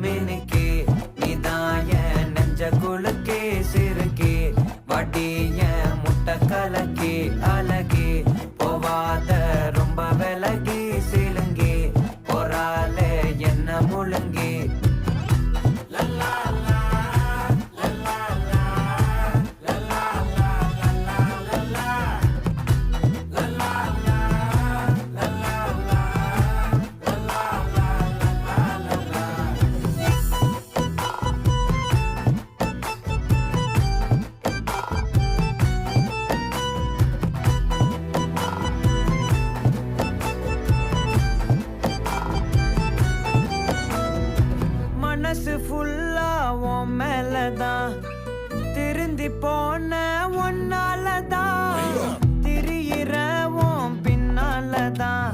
மினுக்கே நீதான் என் நெஞ்ச குலுக்கே சிறுக்கே வட்டி என் முட்டை கலக்கே அழகே போவாத ரொம்ப விலகி சிலுங்கே போறாலே என்ன முழுங்கே மனசு ஃபுல்லா உன் மேலதான் திருந்தி போன ஒன்னாலதான் திரியிற உன் பின்னாலதான்